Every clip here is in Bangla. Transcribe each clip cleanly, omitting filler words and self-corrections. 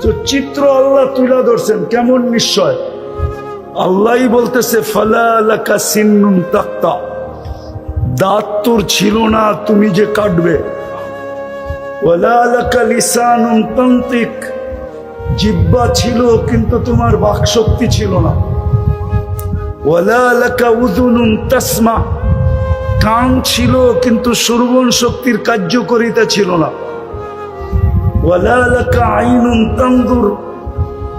তো চিত্র আল্লাহ তুলে ধরছেন কেমন নিশ্চয়। আল্লাহই বলতেছে ফালা লাকা সিন্নুন তাক্তা, দাঁত তোর ছিল না তুমি যে কাটবে। ওয়ালা লাকা লিসানুন তানতিক, জিহ্বা ছিল কিন্তু তোমার বাকশক্তি ছিল না। ওয়ালা লাকা উযুনুন তাসমা, কান ছিল কিন্তু শ্রবণ শক্তির কার্যকারিতা ছিল না। ওয়ালা লাকা আইনুন তানজুর,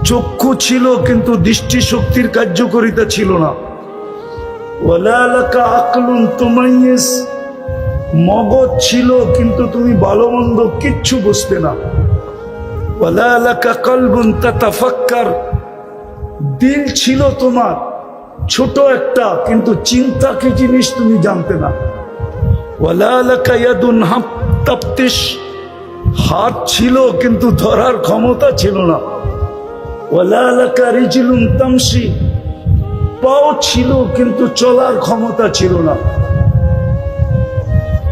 চক্ষু ছিল কিন্তু দৃষ্টি শক্তির কার্যকারিতা ছিল না। ওয়ালা লাকা আকলুন তুমাইয়িজ, মগজ ছিল কিন্তু তুমি ভালো মন্দ কিচ্ছু বুঝতে না। ওয়ালা লাকা কলবুন তাতাফাক্কার, দিল ছিল তোমার ছোট একটা কিন্তু চিন্তা কি জিনিস তুমি জানতে না। ওয়ালা লাকা ইয়াদুন তাফতিশ, হাত ছিল কিন্তু ধরার ক্ষমতা ছিল না। ওয়ালা লাকা রিজলুন তামশি, পাও ছিল কিন্তু চলার ক্ষমতা ছিল না।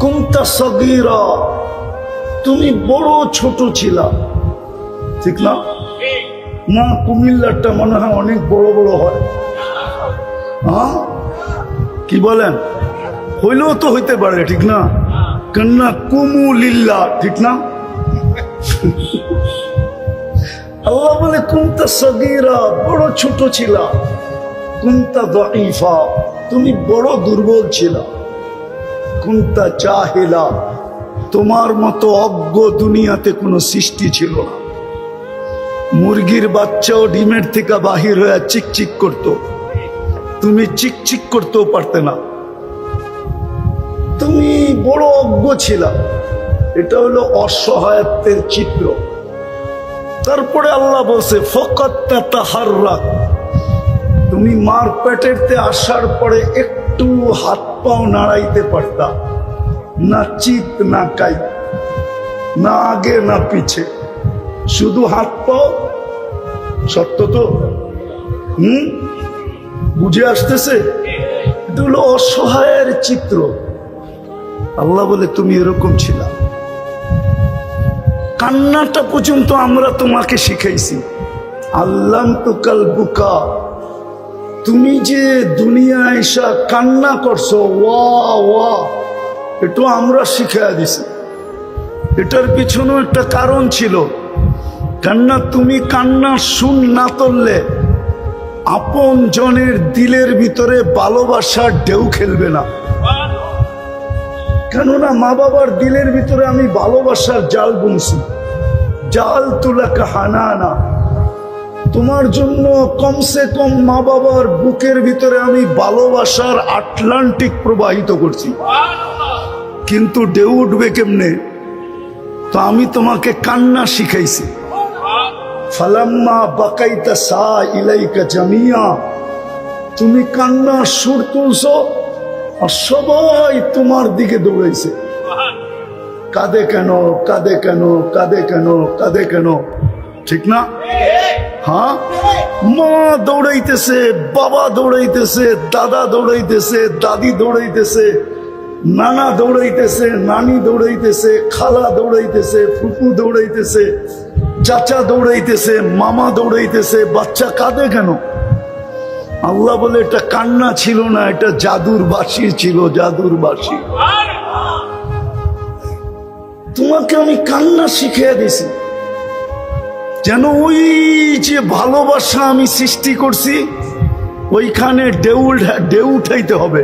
কুনতা সগীরা, তুমি বড় ছোট ছিলা, ঠিক না? না, কুমিল্লারটা মনে হয় অনেক বড় বড় হয়। হ্যাঁ, কি বলেন? হইলেও তো হইতে পারে, ঠিক না? কন্যা কুমুলিল্লা, ঠিক না? আল্লাহ বলে কুনতা সগীরা, বড় ছোট ছিলা। কুনতা দাঈফা, তুমি বড় দুর্বল ছিলা। কুনতা জাহিলা, তোমার মতো অজ্ঞ দুনিয়াতে কোনো সৃষ্টি ছিল না। মুরগির বাচ্চাও ডিমের থেকে বাহির হয়ে চিকচিক করত, তুমি চিকচিক করতেও পারতে না। তুমি বড় অজ্ঞ ছিলা। এটা হলো অসহায়ত্বের চিত্র। তারপরে আল্লাহ বলছে ফাকাত তাতাহাররাক, তুমি মার পেটেরতে আসার পরে একটু হাত পাও নাড়াইতে পারতা না, চিত না কাই, না আগে না পিছে, শুধু হাত পাও। সত্য তো? বুঝে আসতেছে? এটা হলো অসহায়ের চিত্র। আল্লাহ বলে তুমি এরকম ছিলা। কান্নাটা পর্যন্ত আমরা তোমাকে শিখাইছি। আল্লাম তো কাল বুকা, তুমি যে দুনিয়ায় এসা কান্না করছো, ওয়া ওয়া, এটা আমরা শিখাইয়া দিছি। এটার পিছনেও একটা কারণ ছিল। কান্না, তুমি কান্না শুন না তুললে আপন জনের দিলের ভিতরে ভালোবাসার ঢেউ খেলবে না। কেননা মা বাবার দিলের ভিতরে আমি ভালোবাসার জাল বুনছি। জাল তুলাকা হানানা, তোমার জন্য কমসে কম মা বাবার বুকের ভিতরে আমি ভালোবাসার আটলান্টিক প্রবাহিত করছি। কিন্তু ঢেউ উঠবে কেমনে? তো আমি তোমাকে কান্না শিখাইছি। ফালাম্মা বাকাইতা সা ইলাইকা জামিয়া, তুমি কান্নার সুর তুলছো আর সবাই তোমার দিকে দৌড়াইছে। কাঁদে কেন, কাঁদে কেন, কাঁদে কেন, কাঁদে কেন, ঠিক না? হ্যাঁ, মা দৌড়াইতেছে, বাবা দৌড়াইতেছে, দাদা দৌড়াইতেছে, দাদি দৌড়াইতেছে, নানা দৌড়াইতেছে, নানি দৌড়াইতেছে, খালা দৌড়াইতেছে, ফুপু দৌড়াইতেছে, চাচা দৌড়াইতেছে, মামা দৌড়াইতেছে। বাচ্চা কাঁদে কেন? আল্লাহ বলে এটা কান্না ছিল না, এটা জাদুর বাঁশি ছিল, জাদুর বাঁশি। তোমাকে আমি কান্না শিখিয়ে দিছি যেন ওই যে ভালোবাসা আমি সৃষ্টি করছি ওইখানে ঢেউ উঠাইতে হবে।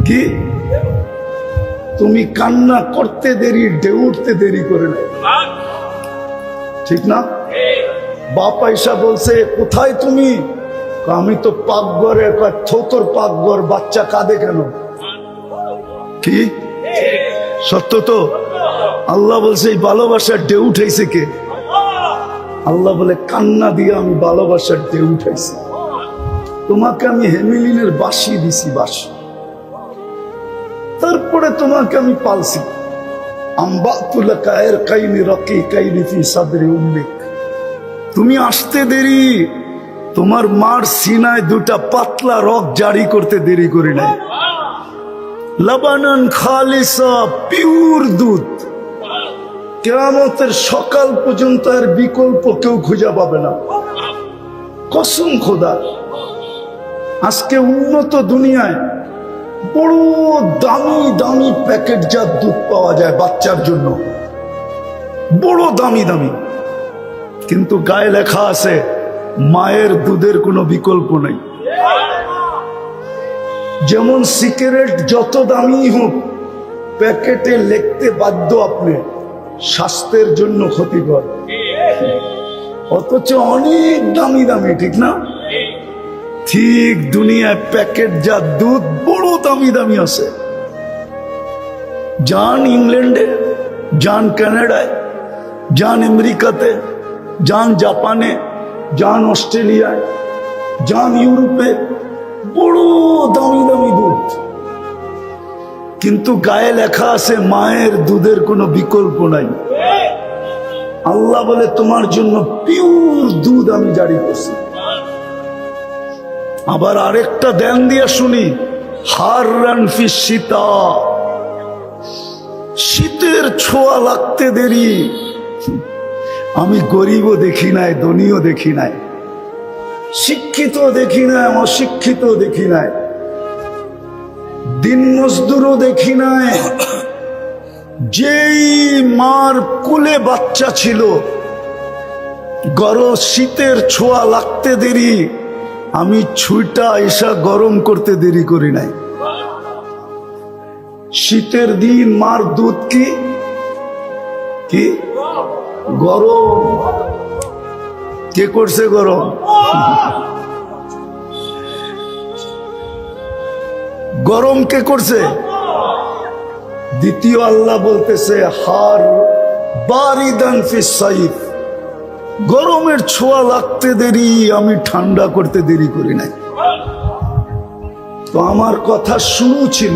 কি তুমি কান্না করতে দেরি, ঢেউ উঠতে দেরি করে না, ঠিক না? বাপ আইসা বলছে কোথায় তুমি? আমি তো পাকঘরে। তোর পাকঘর, বাচ্চা কাঁদে কেন? কি সত্য তো? আল্লাহ বলছে এই ভালোবাসার ঢেউ উঠাইছে কে? আল্লাহ বলে কান্না দিয়ে আমি ভালোবাসার ঢেউ উঠাইছি। তোমাকে আমি হেমিলিনের বাঁশি দিছি, বাঁশি। তারপরে তোমাকে আমি পালছি। তুমি আসতে দেরি, তোমার মার সিনায় দুটা পাতলা রক জারি করতে দেরি করি নাই। লাবানান খালিসা, পিওর দুধ। কিয়ামতের সকাল পর্যন্ত আর বিকল্প কেউ খুঁজে পাবে না। কসম খোদা, আজকে উন্নত দুনিয়ায় বড় দামি দামি প্যাকেটজাত দুধ পাওয়া যায় বাচ্চার জন্য, বড় দামি দামি, কিন্তু গায়ে লেখা আছে মায়ের দুধের কোনো বিকল্প নেই। যেমন সিগারেট যত দামি হোক, প্যাকেটে লিখতে বাধ্য আপনি স্বাস্থ্যের জন্য ক্ষতিকর, অথচ অনেক দামি দামি, ঠিক না? ঠিক দুনিয়ায় প্যাকেট যা দুধ বড় দামি দামি আছে। যান ইংল্যান্ডে, যান কানাডায়, যান আমেরিকাতে, যান জাপানে, যান অস্ট্রেলিয়ায়, যান ইউরোপে, বড় দামি দামি দুধ, কিন্তু গায়ে লেখা আছে মায়ের দুধের কোনো বিকল্প নাই। আল্লাহ বলে তোমার জন্য পিওর দুধ আমি জারি করছি। আবার আরেকটা ধ্যান দিয়া শুনি, হাররান ফি শীতা, শীতের ছোঁয়া লাগতে দেরি। আমি গরিবও দেখি নাই, ধনীও দেখি নাই, শিক্ষিত দেখি নাই, অশিক্ষিত দেখি নাই, দিন মজদুরও দেখি নাই। যেই মার কোলে বাচ্চা ছিল, গরম শীতের ছোঁয়া লাগতে দেরি, আমি ছুইটা এসা গরম করতে দেরি করি নাই। শীতের দিন মার দুধ কি কি গরম, কে করছে গরম? গরম কে করছে? দ্বিতীয় আল্লাহ বলতেছে হার বারিদান ফিস সাইফ, গরমের ছোঁয়া লাগতে দেরি, আমি ঠান্ডা করতে দেরি করি নাই। তো আমার কথা শুরু ছিল,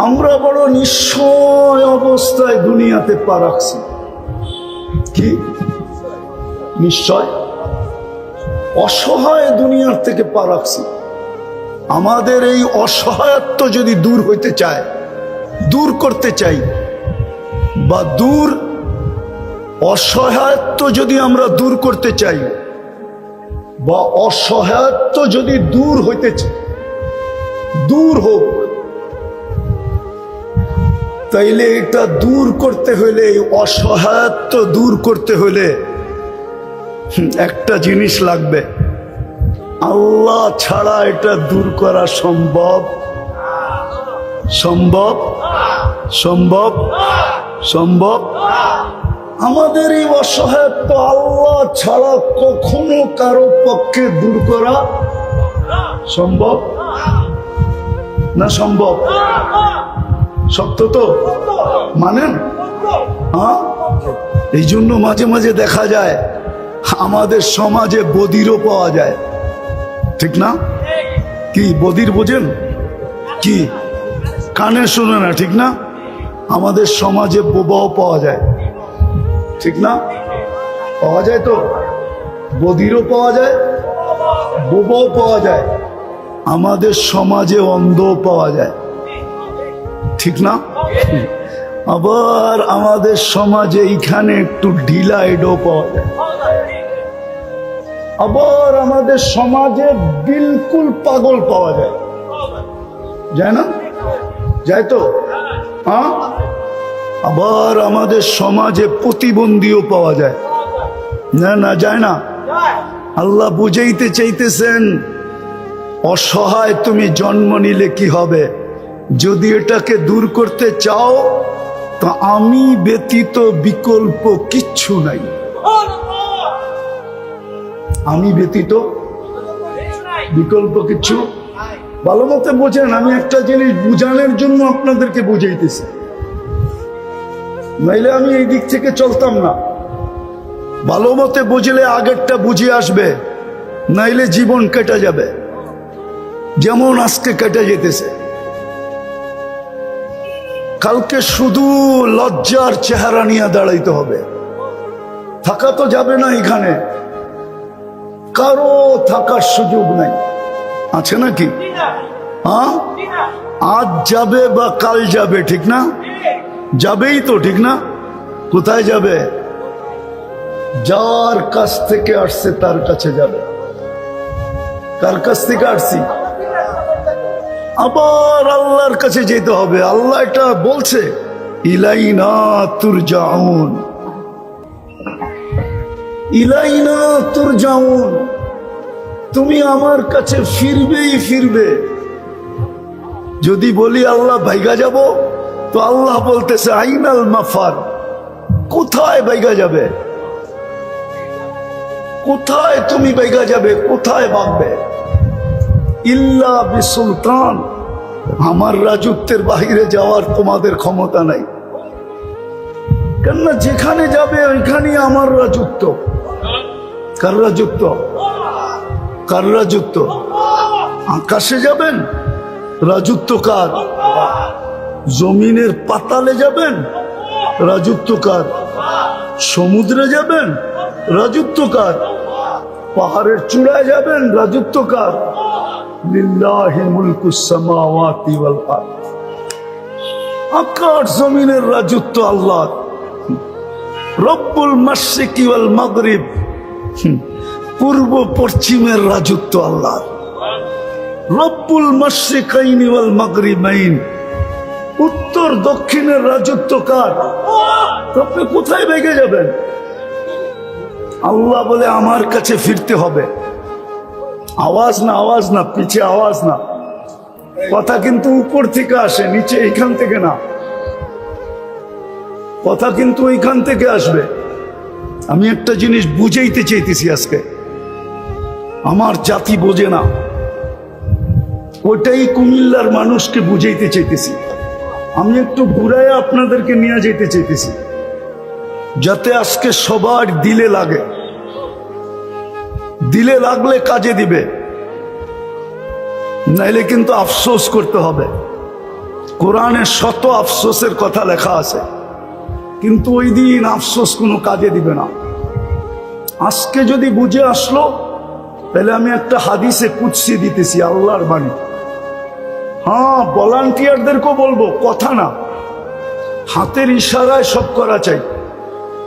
আমরা বড় নিশ্চয় অবস্থায় দুনিয়াতে পা রাখছি। কি নিশ্চয়? অসহায় দুনিয়ার থেকে পা রাখছি। আমাদের এই অসহায়ত্ব যদি দূর হইতে চায়, দূর করতে চাই, বা অসহায়ত্ব যদি আমরা দূর করতে চাই, বা অসহায়ত্ব যদি দূর হইতে চাই, দূর হোক, তাইলে এটা দূর করতে হইলে, অসহায়ত্ব দূর করতে হইলে একটা জিনিস লাগবে, আল্লাহ ছাড়া এটা দূর করা সম্ভব সম্ভব সম্ভব সম্ভব। আমাদের এই অসহায়ত্ব আল্লাহ ছাড়া কখনো কারো পক্ষে দূর করা সম্ভব না? সম্ভব? সত্য তো মানেন? হ্যাঁ, এই জন্য মাঝে মাঝে দেখা যায় আমাদের সমাজে বধিরও পাওয়া যায়, ঠিক না? কি বধির বোঝেন? কি কানে শুনে না, ঠিক না? আমাদের সমাজে বোবাও পাওয়া যায়, ঠিক না? পাওয়া যায় তো, বধিরও পাওয়া যায়, বোবাও পাওয়া যায়, আমাদের সমাজে অন্ধও পাওয়া যায়, ঠিক না? আবার আমাদের সমাজে এইখানে একটু ঢিলা এডও পাওয়া যায়, আবার আমাদের সমাজে বিলকুল পাগল পাওয়া যায়, যায় না? যায় তো? হ্যাঁ, আবার আমাদের সমাজে প্রতিবন্ধীও পাওয়া যায়, না? না যায় না? আল্লাহ বুঝাইতে চাইতেছেন, অসহায় তুমি জন্ম নিলে কি হবে? যদি এটাকে দূর করতে চাও, তো আমি ব্যতীত বিকল্প কিচ্ছু নাই। আমি ব্যতীত বিকল্প কিচ্ছু। ভালো মতে বোঝেন, আমি একটা জিনিস বুঝানোর জন্য আপনাদেরকে বুঝাইতেছি, নাইলে আমি এই দিক থেকে চলতাম না। ভালো মতে বুঝলে আগেরটা বুঝে আসবে, নাইলে জীবন কেটে যাবে, যেমন আজকে কেটে যেতেছে। কালকে শুধু লজ্জার চেহারা নিয়ে দাঁড়াইতে হবে, থাকা তো যাবে না, এখানে কারো থাকার সুযোগ নাই, আছে নাকি? হ্যাঁ, আজ যাবে বা কাল যাবে, ঠিক না? যাবেই তো, ঠিক না? কোথায় যাবে? যার কাছ থেকে আসছে তার কাছে যাবে। কার কাছ থেকে আসছি? আবার আল্লাহর কাছে যেতে হবে। আল্লাহ এটা বলছে, ইলাইনা তুরজাউন, ইলাইনা তুরজাউন, তুমি আমার কাছে ফিরবেই ফিরবে। যদি বলি আল্লাহ ভাইগা যাব, তো আল্লাহ বলতেছে আইনাল মাফার, কোথায় ভাইগা যাবে? কোথায় তুমি ভাইগা যাবে? কোথায় ভাববে? ইল্লা বিসুলতান, আমার রাজত্বের বাহিরে যাওয়ার তোমাদের ক্ষমতা নাই। কেননা যেখানে যাবে ওইখানে আমার রাজত্ব। কার রাজত্ব? কার রাজত্ব? আকাশে যাবেন, রাজত্ব কার? জমিনের পাতালে যাবেন, রাজত্ব কার? সমুদ্রে যাবেন, রাজত্ব কার? পাহাড়ের চূড়ায় যাবেন, রাজত্ব কার? লিল্লাহি মুলকুস সামাওয়াতি ওয়াল আরদ, আকাশ জমিনের রাজত্ব আল্লাহর। রব্বুল মাশরিকি ওয়াল মাগরিব, পূর্ব পশ্চিমের রাজত্ব আল্লাহর। রব্বুল মাশরিকাইনি ওয়াল মাগরিবাইন, উত্তর দক্ষিণের রাজত্ব কার? আপনি কোথায় ভেগে যাবেন? আল্লাহ বলে আমার কাছে ফিরতে হবে। আওয়াজ না, আওয়াজ না, পিছে আওয়াজ না। কথা কিন্তু উপর থেকে আসে, নিচে এইখান থেকে না। কথা কিন্তু এইখান থেকে আসবে। আমি একটা জিনিস বুঝাইতে চাইতেছি আজকে, আমার জাতি বোঝে না, ওটাই কুমিল্লার মানুষকে বুঝাইতে চাইতেছি। আমি একটু ঘুরায় আপনাদেরকে নিয়ে যেতে চাইতেছি, যাতে আজকে সবার দিলে লাগে। দিলে লাগলে কাজে দিবে, নাইলে কিন্তু আফসোস করতে হবে। কোরআনে শত আফসোসের কথা লেখা আছে, কিন্তু ওই দিন আফসোস কোনো কাজে দিবে না। আজকে যদি বুঝে আসলো, তাহলে আমি একটা হাদিসে কুদসি দিতেছি, আল্লাহর বাণী। হ্যাঁ, ভলান্টিয়ারদেরকেও বলবো, কথা না, হাতের ইশারায় সব করা চাই,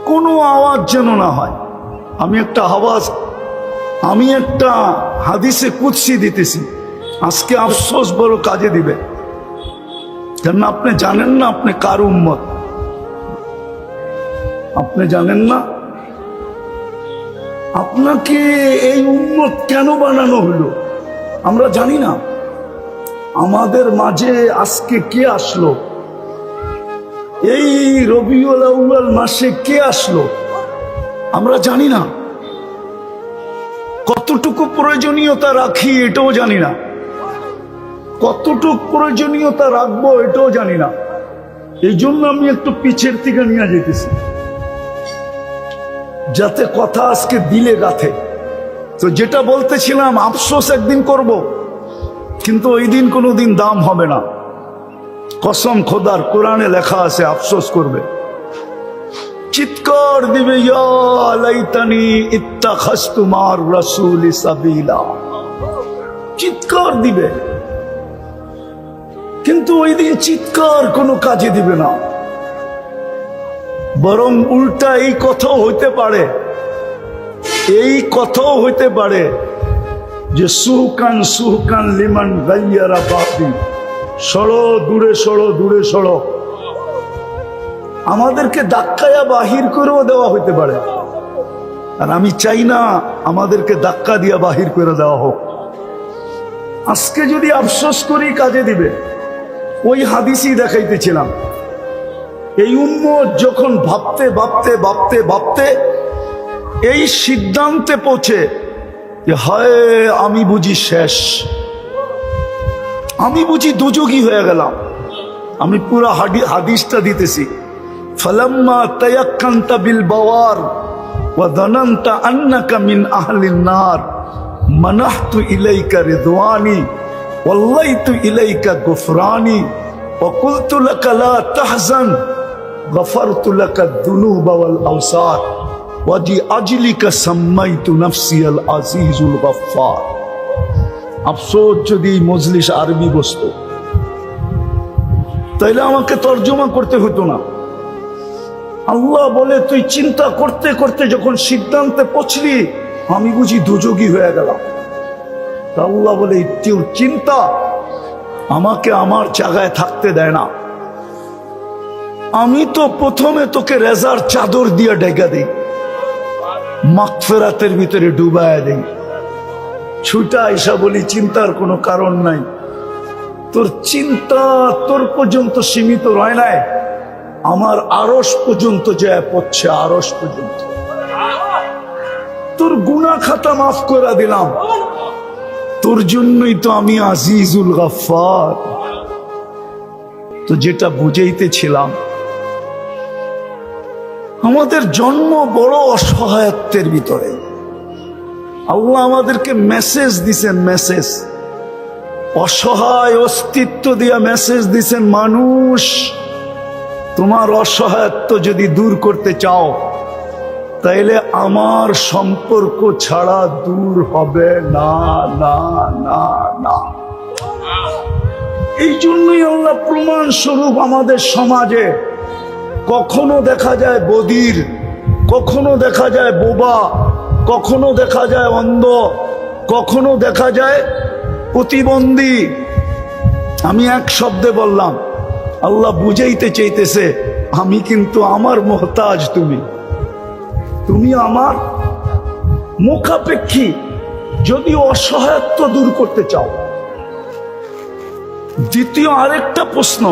কোনো আওয়াজ যেন না হয়। আমি একটা হাদিসে কুদসি দিতেছি, আজকে আফসোস বড় কাজে দিবে। কেন আপনি জানেন না আপনি কার উম্মত? আপনি জানেন না আপনাকে এই উম্মত কেন বানানো হলো? আমরা জানি না। আমাদের মাঝে আজকে কে আসলো? এই রবিউল আউয়াল মাসে কে আসলো? আমরা জানি না। কতটুকু প্রয়োজনীয়তা রাখি এটাও জানি না, কতটুকু প্রয়োজনীয়তা রাখবো এটাও জানি না। এই জন্য আমি একটু পিছের থেকে নিয়ে যেতেছি, যাতে কথা আজকে দিলে গাথে। তো যেটা বলতেছিলাম, আফসোস একদিন করব, কিন্তু ওই দিন কোনোদিন দাম হবে না। কসম খোদার, কোরআনে লেখা আছে আফসোস করবে, চিৎকার দিবে, ইয়া লাইতানি ইত্তাখাযতু মা'আর রাসূলি সাবিলা, চিৎকার দিবে। কিন্তু ওই দিন চিৎকার কোনো কাজে দিবে না, বরং উল্টা এই কথাও হইতে পারে, যে সুহকান লিমান গায়্যারা বাদি, সরো দূরে সরো, দূরে সরো। আমাদেরকে ধাক্কায়া বাহির করেও দেওয়া হইতে পারে, আর আমি চাই না আমাদেরকে ধাক্কা দিয়া বাহির করে দেওয়া হোক। আজকে যদি আফসোস করি কাজে দিবে। ওই হাদিসই দেখাইতেছিলাম, এই উম্মত যখন ভাবতে ভাবতে ভাবতে ভাবতে এই সিদ্ধান্তে পৌঁছে যে হায় আমি বুঝি শেষ, আমি বুঝি দুযোগী হয়ে গেলাম। আমি পুরো হাদিসটা দিতেছি, ফালাম্মা তায়াক্কানতা বিল বাওয়ার ওয়া যানানতা আন্নাকা মিন আহলিন নার মানাহতু ইলাইকা রিদওয়ানি ওয়াল্লাইতু ইলাইকা গুফরানি ওয়া কুলতু লাকা লা তাহজান গফারতু লাকা যুনুবা ওয়াল আওসার ওয়া আজলিকা সাম্মাইতু নাফসি আল আজিজুল গফফার। আফসোস যদি মজলিস আরবি বসতো, তাইলে আমাকে তর্জমা করতে হতো না। আল্লাহ বলে তুই চিন্তা করতে করতে যখন সিদ্ধান্তে পৌঁছলি আমি বুঝি দুযোগী হয়ে গেলাম। তা আল্লাহ বলে তোর চিন্তা আমাকে আমার জায়গায় থাকতে দেয় না। আমি তো প্রথমে তোকে রেজার চাদর দিয়ে ঢেকে দিই, মাগফিরাতের ভিতরে ডুবায় দেই, ছুটা এসা বলি চিন্তার কোনো কারণ নাই। তোর চিন্তা তোর পর্যন্ত সীমিত রয় নাই, আমার আরশ পর্যন্ত যায় পড়ছে, আরশ পর্যন্ত। তোর গুনাহ খাতা মাফ করে দিলাম, তোর জন্যই তো আমি আজিজুল গফফার। তো যেটা বুঝাইতেছিলাম, আমাদের জন্ম বড় অসহায়ত্বের ভিতরে। আল্লাহ আমাদেরকে মেসেজ দিছেন, মেসেজ, অসহায় অস্তিত্ব দিয়া মেসেজ দিছেন, মানুষ তোমার অসহায়ত্ব যদি দূর করতে চাও তাইলে আমার সম্পর্ক ছাড়া দূর হবে না, না, না, না। এই জন্যই আল্লাহ প্রমাণ স্বরূপ আমাদের সমাজে কখনো দেখা যায় বধির, কখনো দেখা যায় বোবা, কখনো দেখা যায় অন্ধ, কখনো দেখা যায় প্রতিবন্ধী। আমি এক শব্দে বললাম, আল্লাহ বুঝাইতে চাইতেছে আমি কিন্তু আমার মোহতাজ, তুমি আমার মুখাপেক্ষী। যদি অসহায়ত্ব দূর করতে চাও। দ্বিতীয় আরেকটা প্রশ্ন,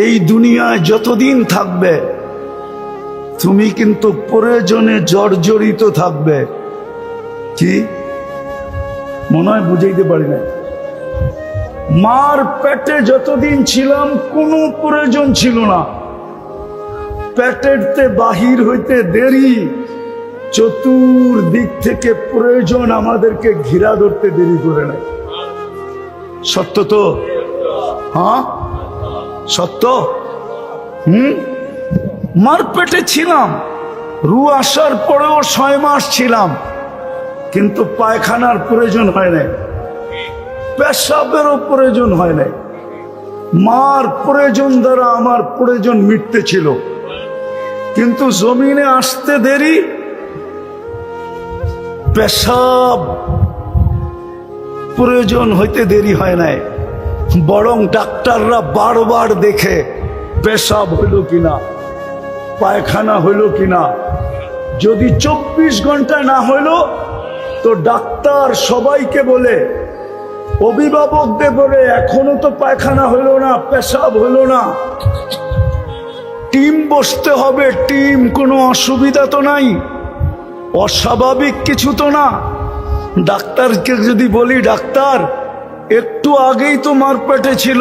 এই দুনিয়ায় যতদিন থাকবে তুমি কিন্তু প্রয়োজনে জর্জরিত থাকবে। কি মনে হয় বুঝাইতে পারি না? মার পেটে যতদিন ছিলাম কোনো প্রয়োজন ছিল না, পেটেরতে বাহির হইতে দেরি, চতুর্দিক থেকে প্রয়োজন আমাদেরকে ঘিরা ধরতে দেরি করে নেয়। সত্য তো? হ্যাঁ সত্য। মার পেটে ছিলাম, রু আসার পরেও 6 মাস ছিলাম, কিন্তু পায়খানার প্রয়োজন হয় নাই, পেশাবেরও প্রয়োজন হয় নাই। মার প্রয়োজন দ্বারা আমার প্রয়োজন মিটতে ছিল, কিন্তু জমিনে আসতে দেরি, পেশাব প্রয়োজন হইতে দেরি হয় নাই, বরং ডাক্তাররা বারবার দেখে পেশাব হইল কিনা, পায়খানা হইল কিনা। যদি 24 ঘন্টা না হইল তো ডাক্তার সবাইকে বলে, অভিভাবকদের বলে এখনো তো পায়খানা হইল না, পেশাব হইল না, টিম বসতে হবে, টিম, কোনো অসুবিধা তো নাই, অস্বাভাবিক কিছু তো না। ডাক্তারকে যদি বলি ডাক্তার একটু আগেই তো মার পেটে ছিল,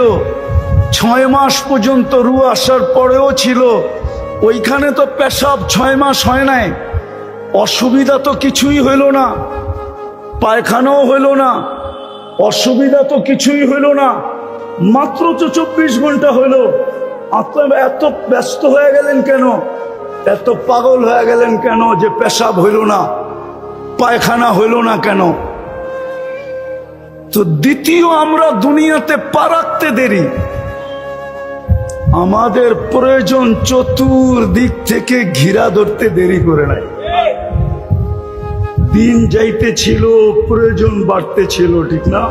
6 মাস পর্যন্ত রু আসার পরেও ছিল, ওইখানে তো পেশাব 6 মাস হয় নাই, অসুবিধা তো কিছুই হইল না, পায়খানাও হইল না, অসুবিধা তো কিছুই হইল না, মাত্র তো 24 ঘন্টা হইল। আপনারা এত ব্যস্ত হয়ে গেলেন কেন, এত পাগল হয়ে গেলেন কেন যে পেশাব হইল না, পায়খানা হইল না কেন? তো দ্বিতীয়, আমরা দুনিয়াতে পা রাখতে দেরি, আমাদের প্রয়োজন চতুর্দিক থেকে ঘিরা ধরতে দেরি করে নাই। দিন যাইতে ছিল, প্রয়োজন বাড়তে ছিল, ঠিক না?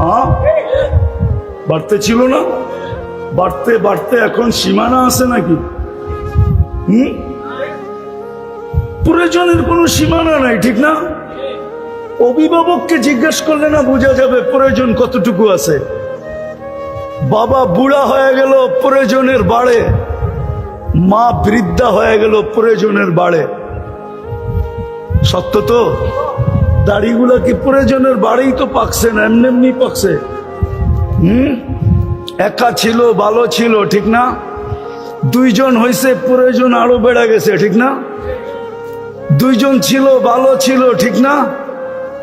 হ্যাঁ বাড়তে ছিল না? বাড়তে বাড়তে এখন সীমানা আছে নাকি? প্রয়োজনের কোনো সীমানা নাই, ঠিক না? অভিভাবককে জিজ্ঞেস করলে না বোঝা যাবে প্রয়োজন কতটুকু আছে। বাবা বুড়া হয়ে গেল, প্রয়োজনের বাড়ে, মা বৃদ্ধা হয়ে গেল, প্রয়োজনের বাড়ে। সত্য তো? দাড়িগুলা কি প্রয়োজনের বাড়েই তো পাকছে না, এমনি এমনি পাকছে? একা ছিল ভালো ছিল, ঠিক না? 2 জন হয়েছে, প্রয়োজন আরো বেড়ে গেছে, ঠিক না? 2 জন ছিল ভালো ছিল, ঠিক না?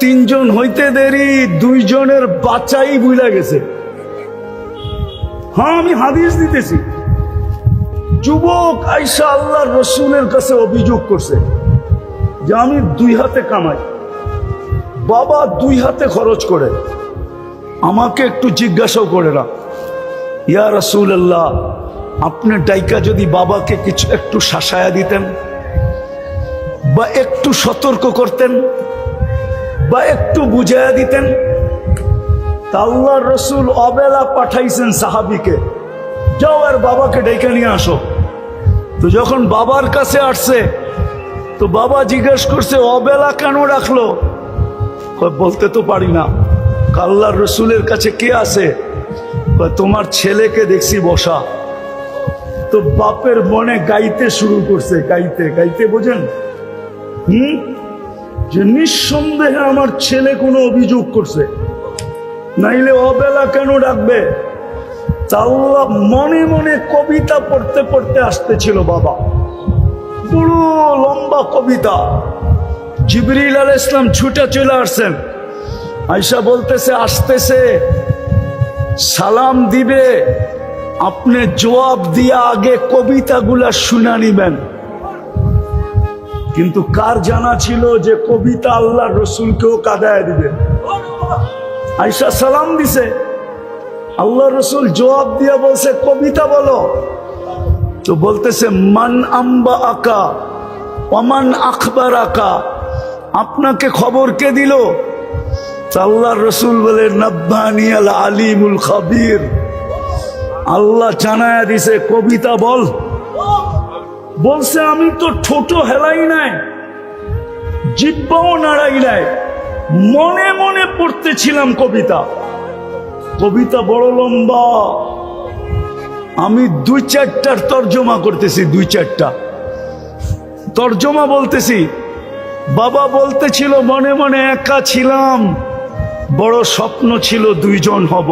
3 জন হইতে দেরি, 2 জনের বাচ্চাই ভুলে গেছে। হ্যাঁ আমি হাদিস দিতেছি। যুবক আয়েশা আল্লাহর রসুলের কাছে অভিযোগ করছে যে আমি 2 হাতে কামাই, বাবা 2 হাতে খরচ করে, আমাকে একটু জিজ্ঞাসাও করে না, ইয়া রাসূলুল্লাহ আপনি ডাইকা যদি বাবাকে কিছু একটু শাসায়া দিতেন বা একটু সতর্ক করতেন বা একটু বুঝাইয়া দিতেন, তা আল্লাহর রসুল অবেলা পাঠাইছেন সাহাবীকে, যাও আর বাবাকে ডেকে নিয়ে আসো। তো যখন বাবার কাছে আসছে তো বাবা জিজ্ঞেস করছে অবেলা কেন রাখলো? বলতে তো পারি না। আল্লাহর রসুলের কাছে কে আছে? তোমার ছেলেকে দেখছি বসা। তো বাপের মনে গাইতে শুরু করছে, গাইতে গাইতে, বোঝেন যে নিঃসন্দেহে আমার ছেলে কোনো অভিযোগ করছে, নাইলে অবেলা কেন ডাকবে? আল্লাহ মনে মনে কবিতা পড়তে পড়তে আসতেছিল বাবা, পুরো লম্বা কবিতা। জিবরিল আলাইহিস সালাম ছুটে চলে আসছেন, আয়েশা বলতেছে আসতেছে, সালাম দিবে, আপনি জবাব দিয়ে আগে কবিতাগুলা শুনা নিবেন। কিন্তু কার জানা ছিল যে কবিতা আল্লাহর রসুলকেও কাঁদায় দিবে? আয়েশা সালাম দিছে, আল্লাহ রসুল জবাব দিয়ে বলছে কবিতা বলো। তো বলতেছে মান আম্বা আকা ওমান আখবার আকা, আপনাকে খবর কে দিল? আল্লাহর রসুল বলে নব্বানি আল আলিমুল খাবির, আল্লাহ জানায়া দিছে কবিতা বল। বলছে আমি তো ঠোঁট হেলাই নাই, জিহ্বাও নাড়াই নাই, মনে মনে পড়তেছিলাম কবিতা। কবিতা বড় লম্বা, আমি 2-4টার তর্জমা করতেছি, 2-4টা তর্জমা বলতেছি। বাবা বলতেছিল মনে মনে একা ছিলাম, বড় স্বপ্ন ছিল 2 জন হব,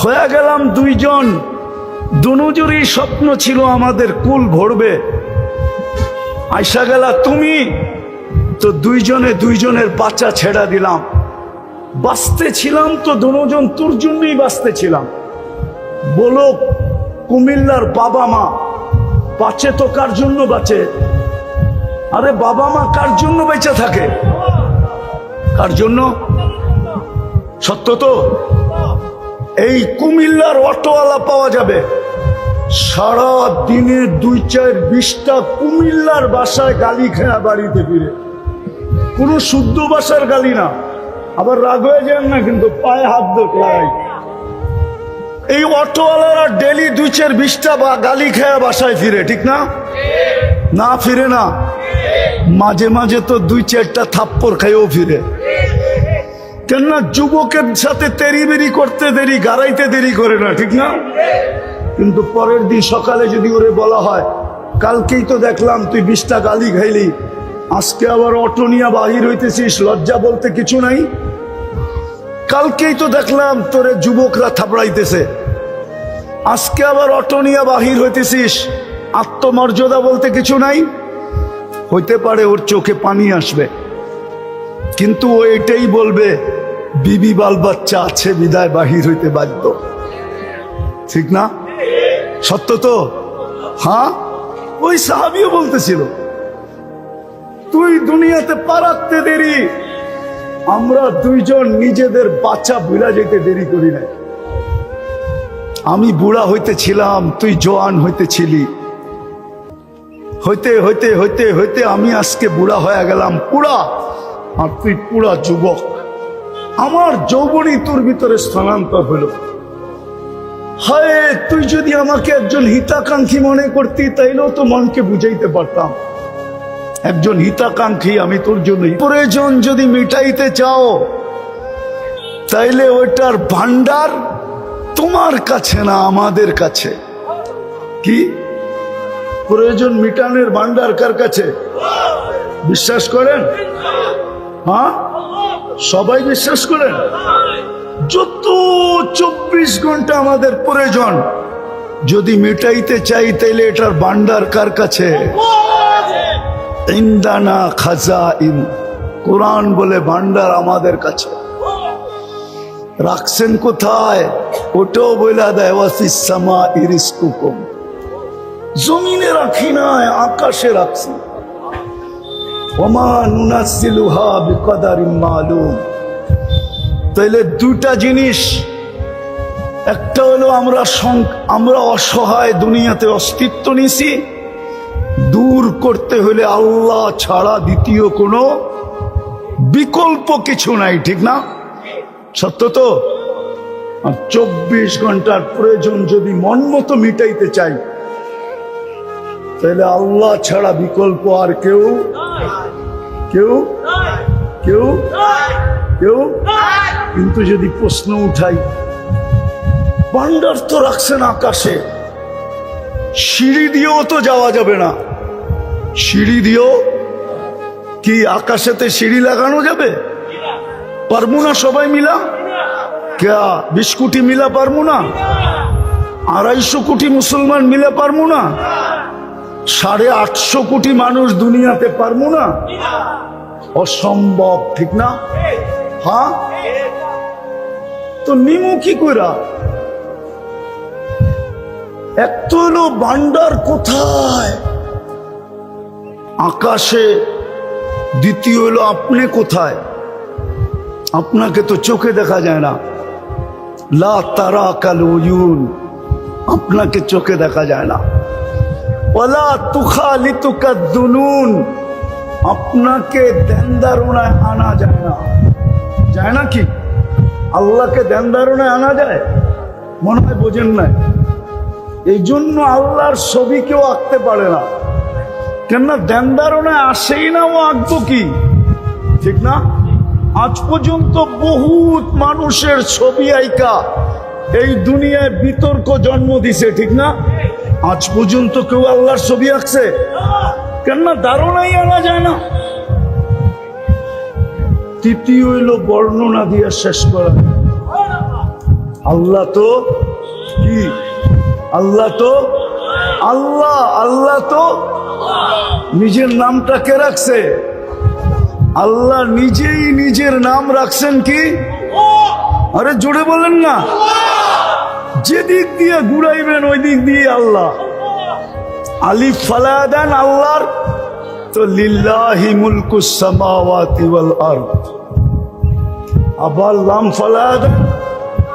হয়ে গেলাম 2 জন। দুজনেরই স্বপ্ন ছিল আমাদের কুল ভরবে, আইসা গেলা তুমি, তো 2 জনে 2 জনের বাচ্চা ছেড়া দিলাম। বাঁচতে ছিলাম তো 2 জন তোর জন্যই বাঁচতে ছিলাম। বলো কুমিল্লার বাবা মা বাঁচে তো কার জন্য বাঁচে? আরে বাবা মা কার জন্য বেঁচে থাকে? কার জন্য? সত্য তো? এই কুমিল্লার অটোওয়ালা পাওয়া যাবে, সারা দিনে 2-4-20টা কুমিল্লার ভাষায় গালি খেয়া বাড়িতে ফিরে, কোনো শুদ্ধ ভাষার গালি না। আবার রাগ হয়ে যান না, কিন্তু পায়ে হাত ধোয়। এই অটোওয়ালারা ডেলি 2-4-20টা গালি খেয়া বাসায় ফিরে, ঠিক না? না ফিরে না, মাঝে মাঝে তো 2-4টা থাপ্পড় খাইও ফিরে। কেননা যুবকের সাথে তেরি বেরি করতে দেরি, গাড়াইতে দেরি করে না, ঠিক না? কিন্তু পরের দিন সকালে যদি ওরে বলা হয় কালকেই তো দেখলাম তুই 20টা গালি খাইলি, আজকে আবার অটো নিয়ে বাহির হইতেছিস, লজ্জা বলতে কিছু নাই? কালকেই তো দেখলাম তোরে যুবকরা থাপড়াইতেছে, আজকে আবার অটো নিয়ে বাহির হইতেছিস, আত্মমর্যাদা বলতে কিছু নাই? হইতে পারে ওর চোখে পানি আসবে, কিন্তু ও এটাই বলবে বিবি বাল বাচ্চা আছে বিদায় বাহির হইতে বাধ্য, ঠিক না? সত্য তো? হ্যাঁ, ওই সাহাবীও বলতেছিল তুই দুনিয়াতে পা রাখতে দেরি, আমরা 2 জন নিজেদের বাচ্চা ভুলা যেতে দেরি করি না। আমি বুড়া হইতেছিলাম, তুই জওয়ান হইতেছিলি, হইতে হইতে হইতে হইতে আমি আজকে বুড়া হয়ে গেলাম পুরা, আর তুই পুরা যুবক। আমার যৌবনই তোর ভিতরে স্থানান্তর হলো। হায়, তুই যদি আমাকে একজন হিতাকাঙ্ক্ষী মনে করতি তাইলেও তো মনকে বুঝাইতে পারতাম। একজন হিতাকাঙ্ক্ষী আমি তোর জন্য। প্রয়োজন যদি মিটাইতে চাও তাইলে ওইটার ভান্ডার তোমার কাছে না আমাদের কাছে। কি প্রয়োজন মিটানের ভান্ডার কার কাছে? বিশ্বাস করেন? হ্যাঁ, সবাই বিশ্বাস করেন? যত 24 ঘন্টা আমাদের প্রয়োজন যদি মিটাইতে চাই তাইলে এটার ভান্ডার কার কাছে? ইন্দানা খাজাইন, কোরআন বলে ভান্ডার আমাদের কাছে। রাখছেন কোথায়? ওটাও বলে দেয় ওয়াফিস সামাই রিজকুকুম, জমিনে রাখি নাই, আকাশে রাখছি। ওমা নুনাজ্জিলুহা বিকদারিন মালুম। তাইলে 2টা জিনিস একটা হলো আমরা অসহায় দুনিয়াতে অস্তিত্ব নিছি, দূর করতে হলে আল্লাহ ছাড়া দ্বিতীয় কোনো বিকল্প কিছু নাই, ঠিক না? সত্য তো? আর 24 ঘন্টার প্রয়োজন যদি মন মতো মিটাইতে চাই, তাহলে আল্লাহ ছাড়া বিকল্প আর কেউ কেউ কেউ কেউ কিন্তু যদি প্রশ্ন উঠাই, ভান্ডার তো রাখছেন আকাশে, সিঁড়ি দিয়েও তো যাওয়া যাবে না, সিঁড়ি দিয়েও কি আকাশেতে সিঁড়ি লাগানো যাবে? পারবো না সবাই মিলা? क्या 20 কোটি মিলা পারবো না? 250 কোটি মুসলমান মিলে পারবো না? 850 কোটি মানুষ দুনিয়াতে পারবো না? অসম্ভব, ঠিক না? হ্যাঁ, তো নিমু কি কইরা? এক তো হলো ভান্ডার কোথায়? আকাশে। দ্বিতীয় হলো আপনি কোথায়? আপনাকে তো চোখে দেখা যায় না, লা তারা কাল উয়ুন, আপনাকে চোখে দেখা যায় না। ওয়ালা তুখালিতুকা দুনুন, আপনাকে দেনদারুনায় আনা যায় না। যায় না কি? আল্লাহকে দেনদারুনায় আনা যায়? মনে হয় বোঝেন নাই। এই জন্য আল্লাহর ছবি কেউ আঁকতে পারে না, কেননা দেনদারুনায় আসেই না, ও আঁকবো কি? ঠিক না? আজ পর্যন্ত বহুত মানুষের ছবি আইকা এই দুনিয়ায় বিতর্ক জন্ম দিছে, ঠিক না? আজ পর্যন্ত কেউ আল্লাহর ছবি আঁকছে? কেননা ধারণাই আনা যায় না। তৃতীয় হইল বর্ণনা দিয়ে শেষ করা। আল্লাহ তো কি? আল্লাহ তো আল্লাহ। আল্লাহ তো নিজের নামটা কে রাখছে? আল্লাহ নিজেই নিজের নাম রাখছেন কি? আরে জোরে বলেন না। যেদিক দিয়ে ঘুরাইবেন ওই দিক দিয়ে আল্লাহ। আলিফ ফালায়া দেন আল্লাহর, তো লিল্লাহি মুলকুস সামাওয়াতি ওয়াল আরদ। আবার লাম ফালায়া দেন,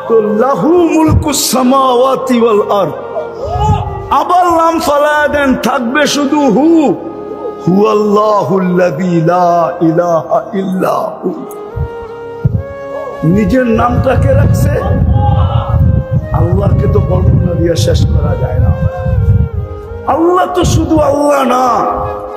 তো লাহু মুলকুস সামাওয়াতি ওয়াল আরদ। আবার লাম ফালায়া দেন, থাকবে শুধু হু। হুয়াল্লাহুল্লাযী লা ইলাহা ইল্লা হু। নিজের নামটাকে রাখছে। আল্লাহকে তো বর্ণনা দিয়ে শেষ করা যায় না। আল্লাহ তো শুধু আল্লাহ না,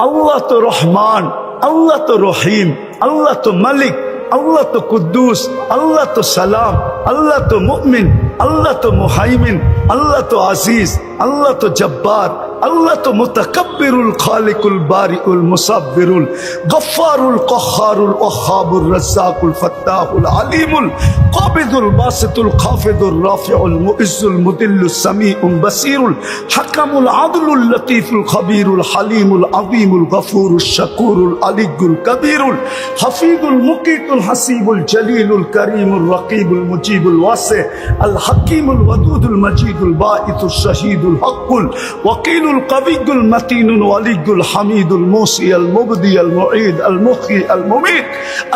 আল্লাহ তো রহমান, আল্লাহ তো রহিম, আল্লাহ তো মালিক, আল্লাহ তো কুদ্দুস, আল্লাহ তো সালাম, আল্লাহ তো মুমিন, আল্লাহ তো মুহাইমিন, আল্লাহ তো আজিজ, আল্লাহ তো জব্বার, আল্লাহ তো মুতাকাব্বিরুল খালিকুল বারিউল মুসাব্বিরুল গফফারুল কহ্হারুল ওয়াহ্হাবুর রাজ্জাকুল ফাত্তাহুল আলিমুল কাবিদুল বাসিতুল খাফিদুর রাফিউল মুইজ্জুল মুদিল্লুস সামিউল বাসিরুল হাকামুল আদলুল লতীফুল খবীরুল হালিমুল আযীমুল গফুরুশ শাকুরুল আলিয়্যুল কবীরুল হাফিজুল মুকিতুল হাসিবুল জলিলুল করিমুল রকিবুল মুজিবুল ওয়াসি আল হাকিমুল ওয়াদুদুল মজিদুল বাঈতুশ শাহীদুল হকুল ওয়াকিল القوي المتين الولي الحميد الموصي المبدي المعيد المحيي المميت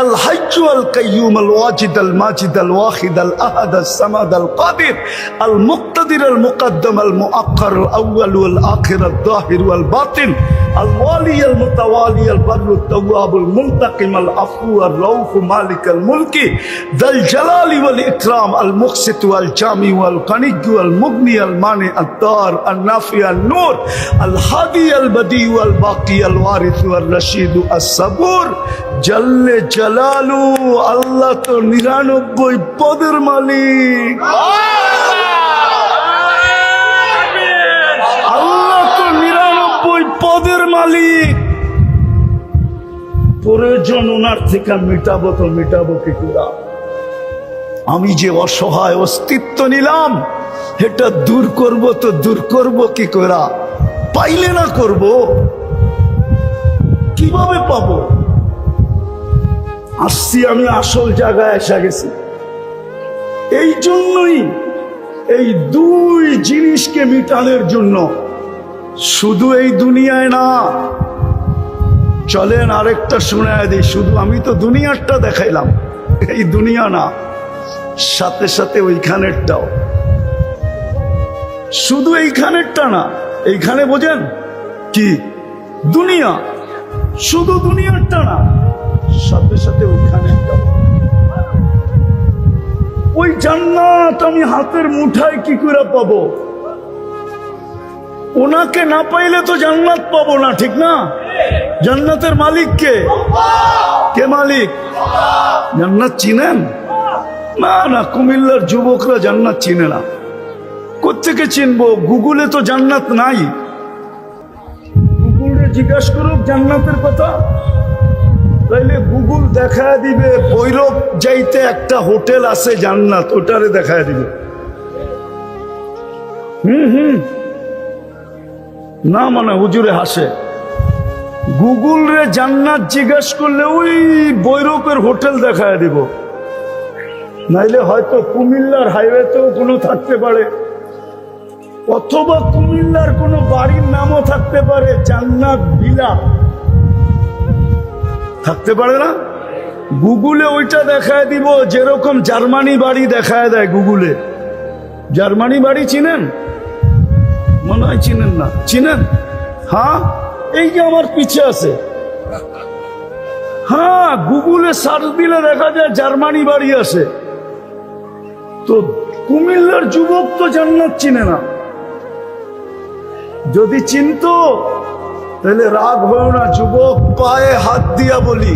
الحي القيوم الواجد الماجد الواحد الأحد الصمد القادر المقتدر المقدم المؤخر الأول والآخر الظاهر والباطن الوالي المتوالي البر التواب المنتقم العفو الرؤوف مالك الملك ذا الجلال والإكرام المقسط والجامع والغني والمغني المانع الدار النافع النور الهادي البديع والباقي الوارث والرشيد الصبور جل جلاله আল্লাহ তো 99 পদের মালিক। আল্লাহ তো 99 পদের মালিক। প্রয়োজন ওনার থেকে মিটাবো তো মিটাবো কি করে? আমি যে অসহায় অস্তিত্ব নিলাম, এটা দূর করব তো দূর করব কি করে? পাইলে না করব, কিভাবে পাবো? আসছি আমি আসল জায়গায় এসে গেছি। এই জন্যই এই দুই জিনিসকে মিটানোর জন্য, শুধু এই দুনিয়ায় না, চলেন আরেকটা শোনায় দিই। শুধু আমি তো দুনিয়ারটা দেখাইলাম, এই দুনিয়া না, সাথে সাথে ওইখানেরটাও। শুধু এইখানেরটা না, এইখানে বোঝেন কি দুনিয়া, শুধু দুনিয়ারটা না, সাথে সাথে ওইখানেরটা। ওই জান্নাত আমি হাতের মুঠায় কি করে পাবো? ওনাকে না পাইলে তো জান্নাত পাবো না, ঠিক না? জান্নাতের মালিক কে? কে মালিক? জান্নাত চিনেন? না না, কুমিল্লার যুবকরা জান্নাত চিনে না। কোত্থেকে চিনবো? গুগলে তো জান্নাত নাই। গুগলে জিজ্ঞাসা করুক জান্নাতের কথা, তাইলে গুগল দেখায় দিবে ভৈরব যাইতে একটা হোটেল আছে জান্নাত, ওটারে দেখায় দিবে। না মানে হুজুরে হাসে। গুগল রে জান্নাত জিজ্ঞেস করলে ওই ভৈরবের হোটেল দেখায় দিব। নাইলে হয়তো কুমিল্লার হাইওয়েতেও কোনো থাকতে পারে, অথবা কুমিল্লার কোনো বাড়ির নামও থাকতে পারে, জান্নাত ভিলা থাকতে পারে না? গুগলে ওইটা দেখায় দিব, যেরকম জার্মানি বাড়ি দেখায় দেয় গুগলে। জার্মানি বাড়ি চিনেন? মনে হয় চিনেন না। চিনেন? হ্যাঁ, এই যে আমার পিছে আছে। হ্যাঁ, গুগলে সার্চ দিলে দেখা যায় জার্মানি বাড়ি আছে। তো কুমিল্লার যুবক তো জান্নাত চিনে না। যদি চিনতো তাহলে রাগ হয়েও না। যুবক, পায়ে হাত দিয়া বলি,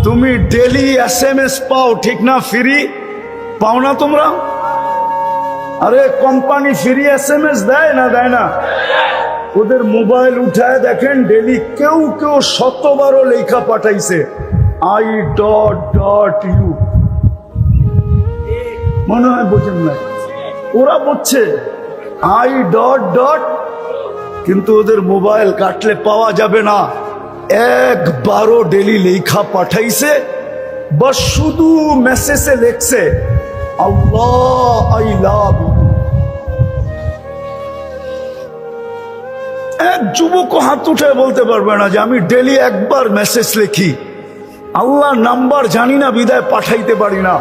তুমি ডেলি SMS পাও, ঠিক না? ফ্রি পাও না তোমরা? আরে কোম্পানি ফ্রি SMS দেয় না? দেয় না? ওদের মোবাইল উঠায় দেখেন, ডেলি কেউ কেউ 100 লেখা পাঠাইছে I.U। মনে হয় বোঝেন না, ওরা বলছে I. কিন্তু ওদের মোবাইল কাটলে পাওয়া যাবে না। 1 ডেলি লেখা পাঠাইছে, বা শুধু মেসেজে লেখছে আল্লাহ আই লাভ ইউ। এক যুবক হাত উঠে বলতে পারবে না যে আমি ডেলি 1 মেসেজ লিখি, আল্লাহ নাম্বার জানি না বিদায় পাঠাইতে পারি না,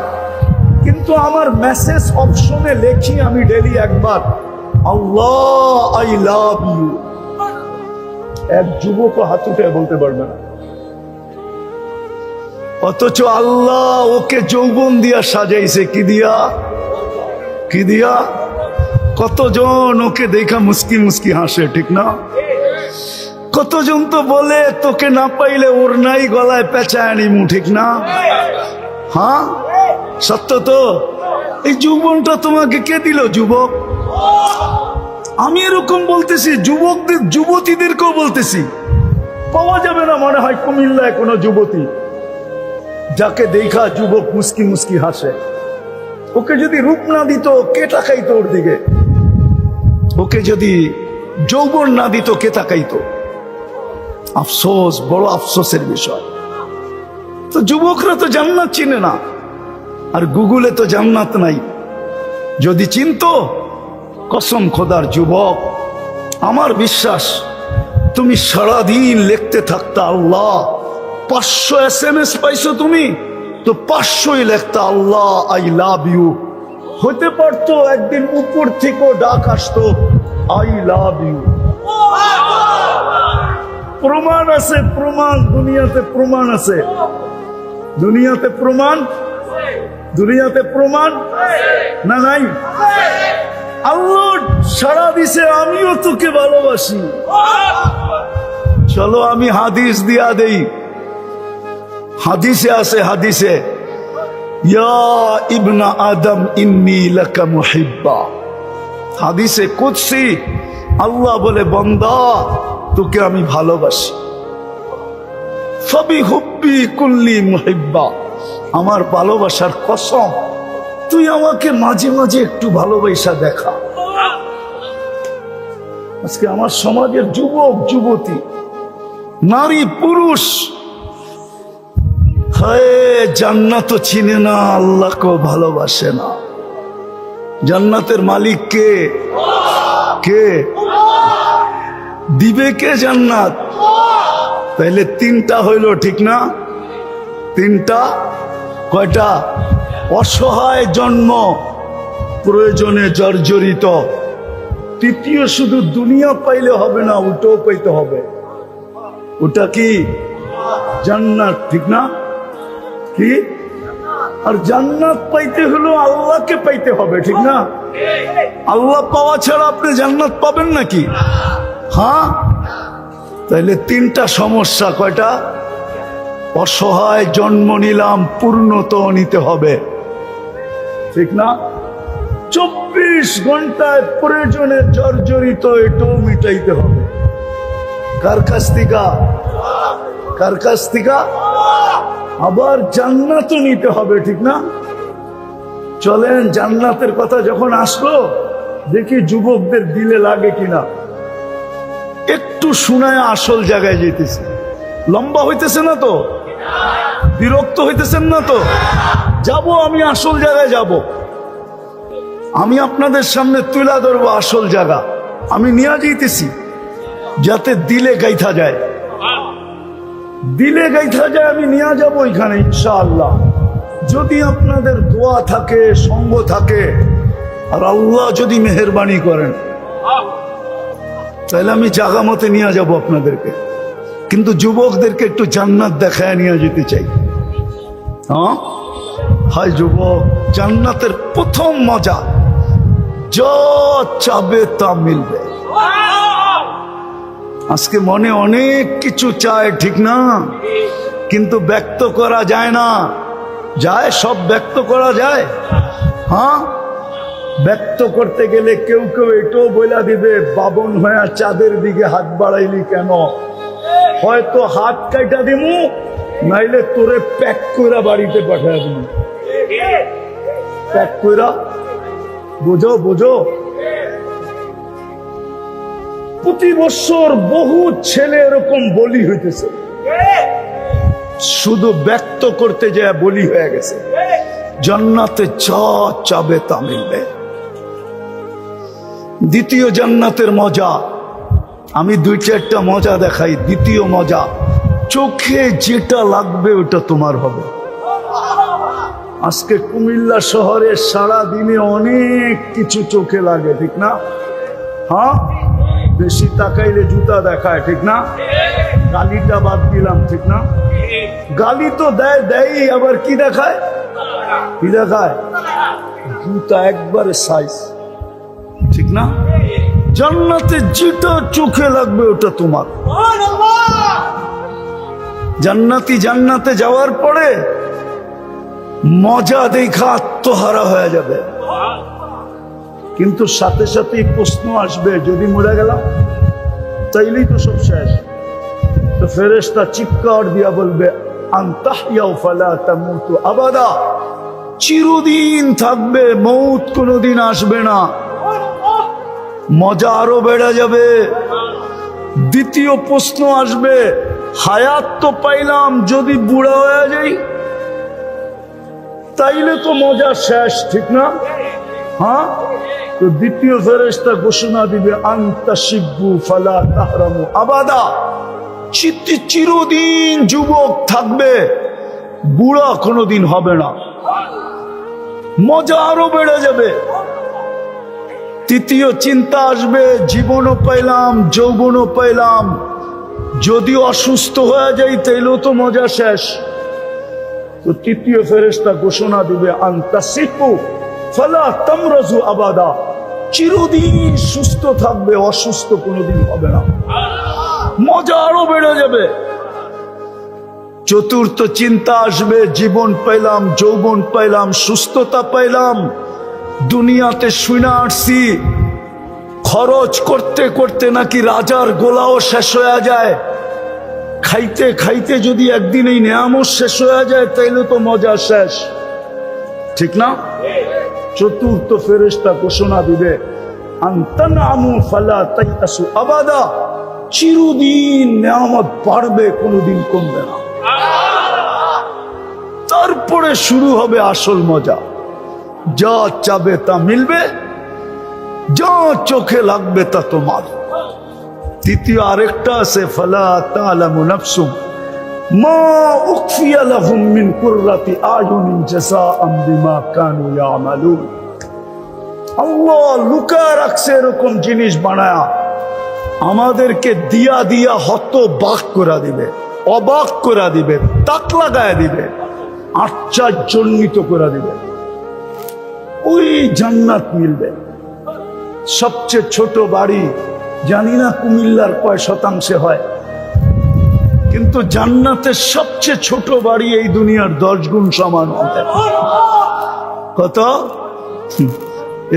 কিন্তু আমার মেসেজ অপশনে লেখি আমি ডেলি 1 আল্লাহ আই লাভ ইউ। এক যুবক হাত উঠে বলতে পারবে না। অথচ আল্লাহ ওকে যৌবন দিয়া সাজাইছে। কি দিয়া? কি দিয়া? কতজন ওকে দেখা মুস্কি মুস্কি হাসে, ঠিক না? কতজন তো বলে তোকে না পাইলে ওর নাই গলায় পেঁচায় নিমু, ঠিক না? হ্যাঁ, সত্য তো। এই যৌবনটা তোমাকে কে দিল যুবক? আমি এরকম বলতেছি, যুবকদের যুবতীদেরকেও বলতেছি। পাওয়া যাবে না মনে হয় কুমিল্লায় কোনো যুবতী যাকে দেখা যুবক মুস্কি মুস্কি হাসে। ওকে যদি রূপ না দিত কে তাকাইতো ওর দিকে? ওকে যদি যৌবন না দিত কে তাকাইতো? আফসোস, বড় আফসোসের বিষয়। তো যুবকরা তো জান্নাত চিনে না, আর গুগলে তো জান্নাত নাই। যদি চিনতো, কসম খোদার যুবক, আমার বিশ্বাস তুমি সারাদিন লিখতে থাকতা আল্লাহ। 500 SMS পাইছো তুমি, তো 500ই লেখতা আল্লাহ আই লাভ ইউ। হতে পারতো একদিন উপর থেকে ডাক আসতো আই লাভ ইউ। প্রমাণ আছে, প্রমাণ দুনিয়াতে, প্রমাণ আছে দুনিয়াতে, প্রমাণ দুনিয়াতে, প্রমাণ না নাই? আল্লাহ সারা দিছে আমিও তোকে ভালোবাসি। চলো আমি হাদিস দিয়া দেই। হাদিসে আছে, হাদিসে ইয়া ইবনা আদম ইন্নী লাকা মুহিব্বা। হাদিসে কুদসি আল্লাহ বলে, বান্দা তোকে আমি ভালোবাসি। ফাবি হুব্বি কুল্লি মুহিব্বা, আমার ভালোবাসার কসম তুই আমাকে মাঝে মাঝে একটু ভালোবাসা দেখা। আজকে আমার সমাজের যুবক যুবতী, নারী পুরুষ, হায় জান্নাত চিনে না, আল্লাহকে ভালোবাসে না। জান্নাতের মালিক কে? কে দিবে? কে জান্নাত? তাইলে 3টা হইল, ঠিক না? 3টা। কয়টা? অসহায় জন্ম, প্রয়োজনে জর্জরিত, তৃতীয় শুধু দুনিয়া পাইলে হবে না, ওটাও পাইতে হবে। ওটা কি? জান্নাত, ঠিক না? কি? আর জান্নাত পাইতে হলো আল্লাহকে পাইতে হবে, ঠিক না? আল্লাহ পাওয়া ছাড়া আপনি জান্নাত পাবেন নাকি? হ্যাঁ, তাইলে তিনটা সমস্যা। কয়টা? অসহায় জন্ম নিলাম, পূর্ণতা নিতে হবে, ঠিক না? 24 ঘন্টায় প্রয়োজনে জর্জরিত, এটাও মিটাইতে হবে। কার কাছ থেকে? কার কাছ থেকে? আবার জান্নাতও নিতে হবে, ঠিক না? চলেন জান্নাতের কথা যখন আসলো, দেখি যুবকদের দিলে লাগে কিনা। একটু শুনায় আসল জায়গায় যেতেছে। লম্বা হইতেছে না তো? বিরক্ত হইতেছেন না তো? যাব, আমি আসল জায়গায় যাব। আমি আপনাদের সামনে তুলে ধরবো আসল জায়গা। আমি নিয়ে যাইতেছি যাতে দিলে গাইথা যায়, দিলে গাইথা যায়। আমি নিয়ে যাব ওইখানে ইনশাআল্লাহ, যদি আপনাদের দোয়া থাকে, সঙ্গ থাকে, আর আল্লাহ যদি মেহেরবানি করেন, তাহলে আমি জায়গা মতে নিয়ে যাব আপনাদেরকে। কিন্তু যুবকদেরকে একটু জান্নাত দেখায় নিয়ে যেতে চাই। হ্যাঁ, হাই যুবক, জান্নাতের প্রথম মজা, যা চাবে তা মিলবে। আজকে মনে অনেক কিছু চায়, ঠিক না? কিন্তু ব্যক্ত করা যায় না। যায়? সব ব্যক্ত করা যায়? হ্যাঁ, ব্যক্ত করতে গেলে কেউ কেউ এটাও বইলা দিবে, বাবন হয়ে চাঁদের দিকে হাত বাড়াইলি কেন? হয়তো হাত কাইটা দিমু, নাইলে তোরে প্যাক কইরা বাড়িতে পাঠায় দিমু। প্যাক কইরা, বুঝো বুঝো। প্রতি বছর বহু ছেলে এরকম বলি হইতেছে, শুধু ব্যক্ত করতে যায় বলি হয়ে গেছে। জান্নাতে যা চাবে তা মিলবে। দ্বিতীয় জান্নাতের মজা, আমি 2-4টা মজা দেখাই। দ্বিতীয় মজা, চোখে যেটা লাগবে ওটা তোমার হবে। আজকে কুমিল্লা শহরে সারা দিনে অনেক কিছু চোখে লাগে, ঠিক না? হ্যাঁ, বেশি তাকাইলে জুতা দেখায়, ঠিক না? গালিটা বাদ দিলাম, ঠিক না? গালি তো দেয়, দেয়, আবার কি দেখায়? কি দেখায়? জুতা একবারে সাইজ, ঠিক না? জান্নাতে যেটা চোখে লাগবে ওটা তোমার। জান্নাতি জান্নাতে যাওয়ার পরে মজা দেখা আত্মহারা হয়ে যাবে, কিন্তু সাথে সাথেই প্রশ্ন আসবে, যদি মরে গেলাম তাইলেই তো সব শেষ। তো ফেরেশতা চিৎকার দিয়া বলবে, আনতাহইয়াউ ফালা তামুতু আবাদা, চিরদিন থাকবে, মৌত কোনোদিন আসবে না। মজা আরো বেড়ে যাবে। দ্বিতীয় প্রশ্ন আসবে, হায়াত তো পাইলাম, যদি বুড়া হয়ে যাই তাইলে তো মজা শেষ, ঠিক না? হ্যাঁ, তো দ্বিতীয় ফেরেশতা ঘোষণা দিবে, আনতা শিব্বু ফালা তাহরামু আবাদা, চিরদিন যুবক থাকবে, বুড়া কোনোদিন হবে না। মজা আরো বেড়ে যাবে। তৃতীয় চিন্তা আসবে, জীবনও পাইলাম, যৌবনও পাইলাম, যদি অসুস্থ হয়ে যাই তাইলেও তো মজা শেষ। তো তৃতীয় ফেরেশতা ঘোষণা দিবে, আনতাসিহু ফালা তামরাজু আবাদা, চিরদিন সুস্থ থাকবে, অসুস্থ কোনোদিন হবে না। মজা আরো বেড়ে যাবে। চতুর্থ চিন্তা আসবে, জীবন পাইলাম, যৌবন পাইলাম, সুস্থতা পাইলাম, দুনিয়াতে শুনে আসছি খরচ করতে করতে নাকি রাজার গোলাও শেষ হয়ে যায়। খাইতে খাইতে যদি একদিন এই নেয়ামত শেষ হয়ে যায় তাইলে তো মজা শেষ, ঠিক না? চতুর্থ ফেরেশতা ঘোষণা দিবে, আনতানামু ফালা তাইতাসু আবাদা, চিরদিন নেয়ামত বাড়বে, কোনোদিন কমবে না। তারপরে শুরু হবে আসল মজা, যা চাবে তা মিলবে, যা চোখে লাগবে তা তোমার। তৃতীয় আরেকটা আছে, ফালা তা'লামু নাফসুম মা উখফিয়া লাহুম মিন কুররাতি আয়ুনিন জাযাআম বিমা কানু ইয়ামালুন। আল্লাহ লুকায় রাখছে এরকম জিনিস বানায়া, আমাদেরকে দিয়া দিয়া হতবাক করে দিবে, অবাক করে দিবে, তাক লাগায় দিবে, আশ্চর্যান্বিত করে দিবে। ওই জান্নাত মিলবে। সবচেয়ে ছোট বাড়ি জানি না কুমিল্লার কয় শতাংশে হয়, কিন্তু জান্নাতের সবচেয়ে ছোট বাড়ি এই দুনিয়ার 10 গুণ সমান হবে। কত?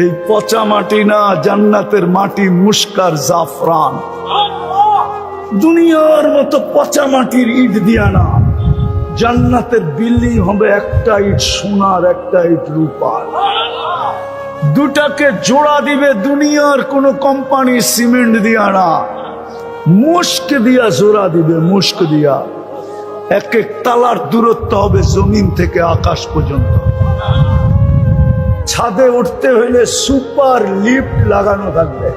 এই পচা মাটি না, জান্নাতের মাটি মুস্কার জাফরান। দুনিয়ার মতো পচা মাটির ইট দিয়া না, জান্নাতের বিল্ডিং হবে একটা ইট সোনার, একটা ইট রূপার। দুটাকে জোড়া দিবে দুনিয়ার কোন কোম্পানি সিমেন্ট দিয়া না, মুস্ক দিয়া জোড়া দিবে, মুস্ক দিয়া। এক এক তালার দূরত্ব হবে জমিন থেকে আকাশ পর্যন্ত। ছাদে উঠতে হইলে সুপার লিফট লাগানো থাকবে,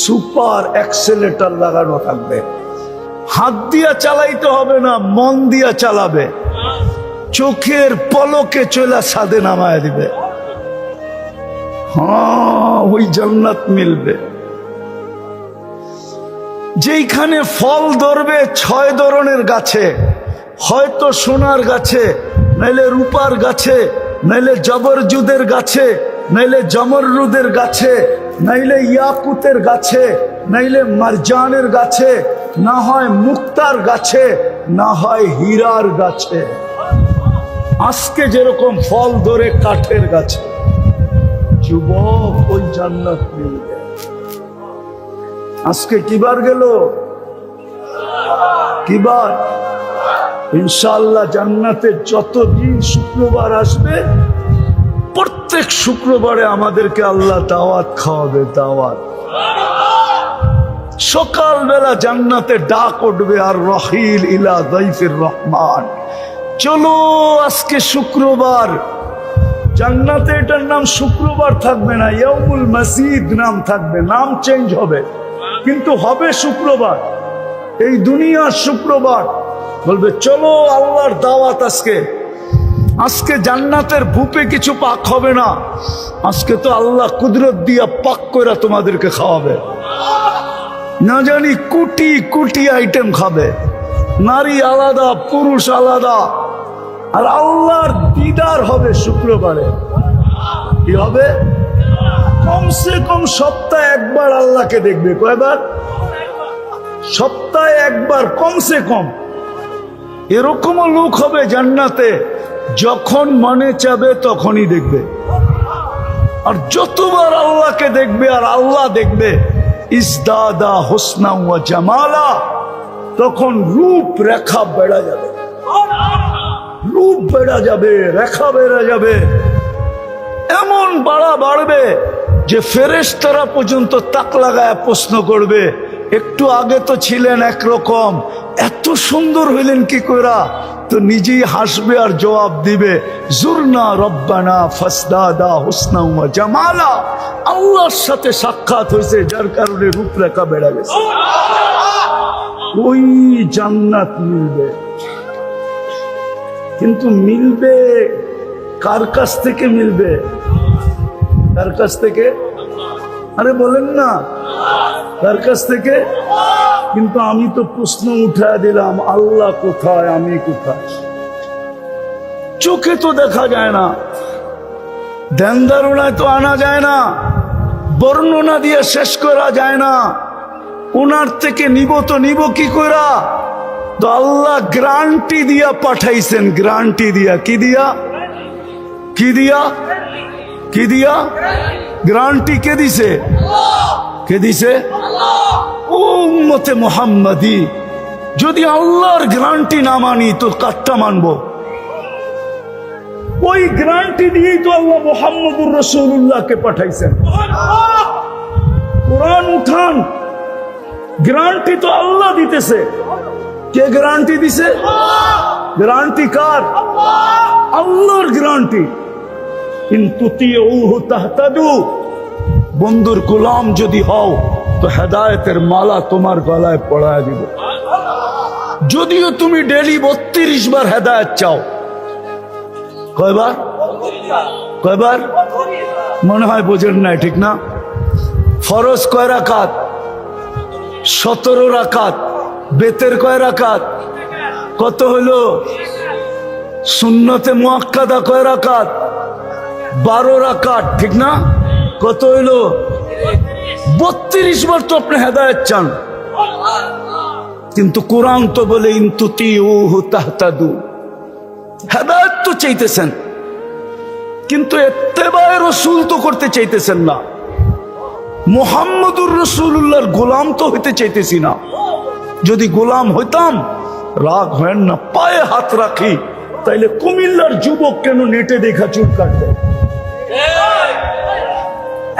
সুপার অ্যাক্সেলেটর লাগানো থাকবে। হাত দিয়া চালাইতে হবে না, মন দিয়া চালাবে, চোখের পলকে চলে ছাদে নামায় দিবে। হ্যাঁ, ওই জান্নাত মিলবে যেইখানে ফল ধরবে 6 ধরনের গাছে, হয়তো সোনার গাছে, নাইলে রূপার গাছে, নাইলে জবরজুদের গাছে, নাইলে জমররুদের গাছে, নাইলে ইয়াকুতের গাছে, নাইলে মারজানের গাছে, না হয় মুক্তার গাছে, না হয় হীরার গাছে। আজকে যেরকম ফল ধরে কাঠের গাছে, যুবক ওই জান্নাত মিলবে। আজকে কিবার গেল? কিবার? ইনশাআল্লাহ জান্নাতে যতদিন শুক্রবার আসবে, প্রত্যেক শুক্রবারে আমাদেরকে আল্লাহ দাওয়াত খাওয়াবে, দাওয়াত। সকালবেলা জান্নাতে ডাক উঠবে, আর রহিল ইলা দাইফির রহমান, চলো আজকে শুক্রবার। জান্নাতে এটার নাম শুক্রবার থাকবে না, ইয়াউমুল মাসিদ নাম থাকবে, নাম চেঞ্জ হবে, কিন্তু হবে শুক্রবার। এই দুনিয়ার শুক্রবার বলবে চলো আল্লাহর দাওয়াত আজকে। আজকে জান্নাতের ভূপে কিছু পাক হবে না, আজকে তো আল্লাহ কুদরত দিয়া পাক করে তোমাদেরকে খাওয়াবে। না জানি কোটি কোটি আইটেম খাবে, নারী আলাদা, পুরুষ আলাদা। আর আল্লাহর দিদার হবে শুক্রবারে। কি হবে? কমসে কম সপ্তাহে একবার আল্লাহকে দেখবে। কয়বার? সপ্তাহে একবার কমসে কম। এরকমও লোক হবে জান্নাতে, যখন মনে চাবে তখনই দেখবে। আর যতবার আল্লাহকে দেখবে আর আল্লাহ দেখবে, ইজদাদা হুসনা ওয়া জামালা, তখন রূপ রেখা বেড়া যাবে, রূপ বেড়া যাবে, রেখা বেড়া যাবে। এমন বাড়বে যে ফেরেশতারা পর্যন্ত তাক লাগায় প্রশ্ন করবে, একটু আগে তো ছিলেন একরকম, এত সুন্দর হইলেন কি কইরা? তো নিজেই হাসবে আর জবাব দিবে, জুরনা রব্বানা ফাসদাদা হুসনা ওয়া জামালা। আল্লাহর সাথে সাক্ষাৎ হয়েছে, যার কারণে রূপরেখা বেড়ে গেছে। ওই জান্নাত মিলবে, কিন্তু মিলবে কার কাছ থেকে মিলবে? কার কাছ থেকে? আরে বলেন না, কার কাছ থেকে? কিন্তু আমি তো প্রশ্ন উঠায় দিলাম, আল্লাহ কোথায়, আমি কোথায়? চোখে তো দেখা যায় না, ধ্যান ধারণায় তো আনা যায় না, বর্ণনা দিয়ে শেষ করা যায় না। ওনার থেকে নিব তো নিব কি করা? তো আল্লাহ গ্যারান্টি দিয়া পাঠাইছেন, গ্যারান্টি দিয়া। কি দিয়া? কি দিয়া? কি দিয়া? গ্যারান্টি কে দিছে? কে দিছে? উম্মতে মুহাম্মাদি। যদি আল্লাহর গ্যারান্টি না মানি তো কাটটা মানবো? ওই গ্যারান্টি দিয়েই তো আল্লাহ মুহাম্মদুর রাসূলুল্লাহকে পাঠাইছেন। কোরআন উঠান, গ্যারান্টি তো আল্লাহ দিতেছে। কে গ্যারান্টি দিছে? গ্যারান্টি কার? আল্লাহর গ্যারান্টি। কিন্তু তুতিউহু তাহতাদু, বন্ধুর গোলাম যদি হও তো হেদায়েতের মালা তোমার গলায় পড়ায় দিব। যদিও তুমি ডেলি 32 বার হেদায়েত চাও। কয়বার? কয়বার? মনে হয় বোঝেন নাই, ঠিক না? ফরজ কয় রাকাত? 17 রাকাত। বেতের কয় রাকাত? কত হইল? সুন্নতে মুআক্কাদা কয় রাকাত? 12 রাকাত, ঠিক না? কত হইল? 32 বার তো আপনি হেদায়েত চান, কিন্তু কোরআন তো বলে ইনতুতিউহু তাহতাদু। হেদায়েত তো চাইতেছেন, কিন্তু ইত্তেবায়ে রাসূল তো করতে চাইতেছেন না। মুহাম্মদুর রাসূলুল্লাহর গোলাম তো হইতে চাইতেছি না। যদি গোলাম হইতাম, রাগ হয় না, পায়ে হাত রাখি, তাইলে কুমিল্লার যুবক কেন নেটে দেখা চুল কাটবে?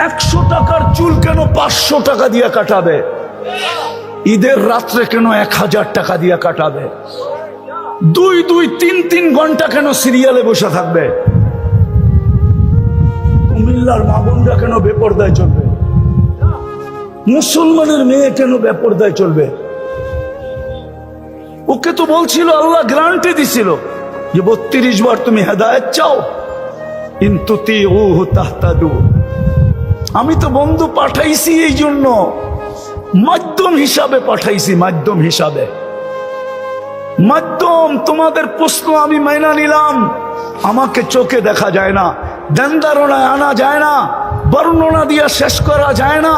100 টাকার চুল কেন 500 টাকা দিয়া কাটাবে? ঈদের রাত্রে কেন 1000 টাকা দিয়া কাটাবে? 2-3 ঘন্টা কেন সিরিয়ালে বসে থাকবে? কুমিল্লার মা বোনরা কেন বেপরদায় চলবে? মুসলমানের মেয়ে কেন বেপরদায় চলবে? ওকে তো বলছিল, আল্লাহ গ্যারান্টি দিছিল যে 32 বার তুমি হেদায়েত চাও, ইনতুতিউহু তাহতাদু। আমি তো বন্ধু পাঠাইছি এই জন্য, মাধ্যম হিসাবে পাঠাইছি, মাধ্যম হিসাবে। মাধ্যম, তোমাদের প্রশ্ন আমি মাইনা নিলাম। আমাকে চোখে দেখা যায় না, দেনদারণায় আনা যায় না, বর্ণনা দিয়া শেষ করা যায় না।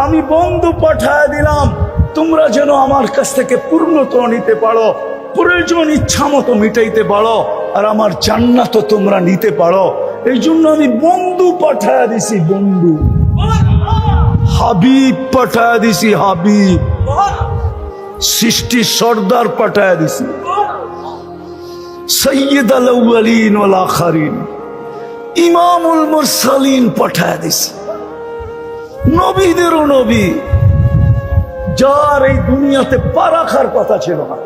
আমি বন্ধু পাঠায় দিলাম, তোমরা যেন আমার কাছ থেকে পূর্ণতা নিতে পারো, প্রয়োজন ইচ্ছা মতো মিটাইতে পারো, আর আমার জান্নাতও তোমরা নিতে পারো। এই জন্য আমি বন্ধু পাঠায় দিছি, বন্ধু। হাবিব পাঠায় দিছি, হাবিব। সৃষ্টি সর্দার পাঠায় দিছি, সাইয়্যিদুল আউয়ালিন ওয়াল আখিরিন, ইমামুল মুরসালিন পাঠায় দিছি, নবীদেরও নবী, যার এই দুনিয়াতে পা রাখার কথা ছিল না।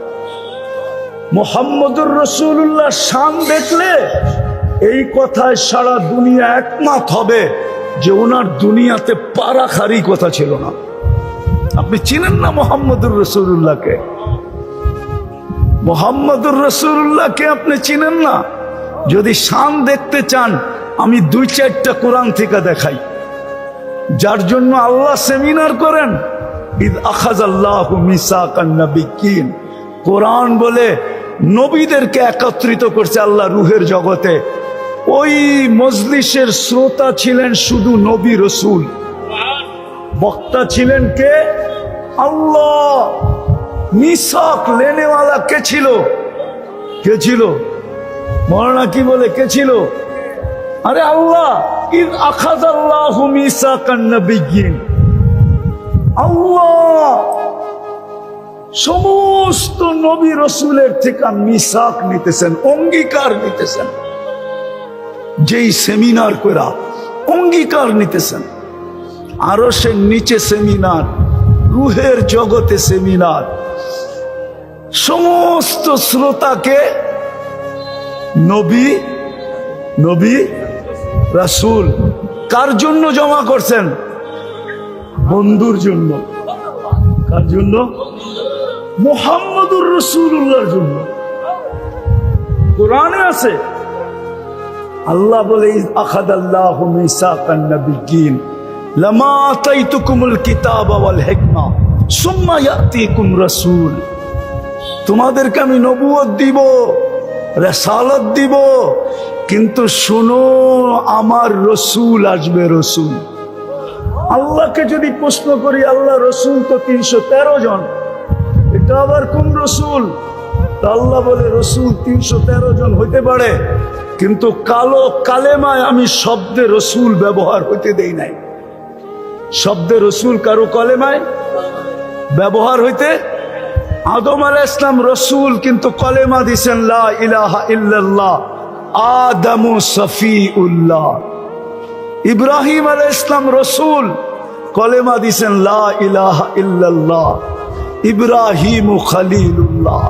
মুহাম্মদুর রাসূলুল্লাহ শান দেখলে এই কথায় সারা দুনিয়া একমত হবে যে ওনার দুনিয়াতে পা রাখারই কথা ছিল না। আপনি চিনেন না মুহাম্মদুর রাসূলুল্লাহকে? মুহাম্মদুর রাসূলুল্লাহকে আপনি চিনেন না? যদি শান দেখতে চান, আমি 2-4টা কোরআন থেকে দেখাই, যার জন্য আল্লাহ সেমিনার করেন। ইদ আখাযাল্লাহু মিসাকান নাবিয়্যিন, কোরআন বলে নবীদেরকে একত্রিত করছে আল্লাহ রূহের জগতে। ওই মজলিসের শ্রোতা ছিলেন শুধু নবী রাসূল, বক্তা ছিলেন কে? আল্লাহ। মিসাক লেনেওয়ালা কে ছিল? কে ছিল? মৌলানা কি বলে কে ছিল? আরে আল্লাহ। ইদ আখাযাল্লাহু মিসাকান নাবিয়্যিন, আল্লাহ সমস্ত নবী রাসূলের থেকে মিসাক নিতেছেন, অঙ্গীকার নিতেছেন। যেই সেমিনার করা অঙ্গীকার নিতেছেন, আরশের নিচে সেমিনার, রূহের জগতে সেমিনার, সমস্ত শ্রোতাকে নবী নবী রাসূল কার জন্য জমা করছেন? বন্ধুর জন্য। কার জন্য? মুহাম্মদুর রাসূলুল্লাহর জন্য। কোরআনে আছে, আল্লাহ বলে ইয আখাযাল্লাহু মিসাকান নাবিয়্যিন লামা আতাইতুকুমুল কিতাবা ওয়াল হিকমা সুম্মা ইয়াতিকুম রাসূল। তোমাদেরকে আমি নবুয়ত দিব, রিসালাত দিব, কিন্তু শুনো আমার রসুল আসবে। রসুল, আল্লাহকে যদি প্রশ্ন করি, আল্লাহ রসুল তো 313 জন, এটা আবার কোন রসুল? আল্লাহ বলে রসুল 313 জন হইতে পারে, কিন্তু কালো কালেমায় আমি শব্দে রসুল ব্যবহার হইতে দেই নাই। শব্দে রসুল কারো কলেমায় ব্যবহার হইতে, আদম আলাইহিস সালাম রসুল, কিন্তু কলেমা দিছেন লা ইলাহা ইল্লাল্লাহ, আদমু সফিউল্লাহ। ইব্রাহিম আলাইহিস সালাম রসুল, কলেমা দিছেন লা ইলাহা ইল্লাল্লাহ, ইব্রাহিমু খলিলুল্লাহ।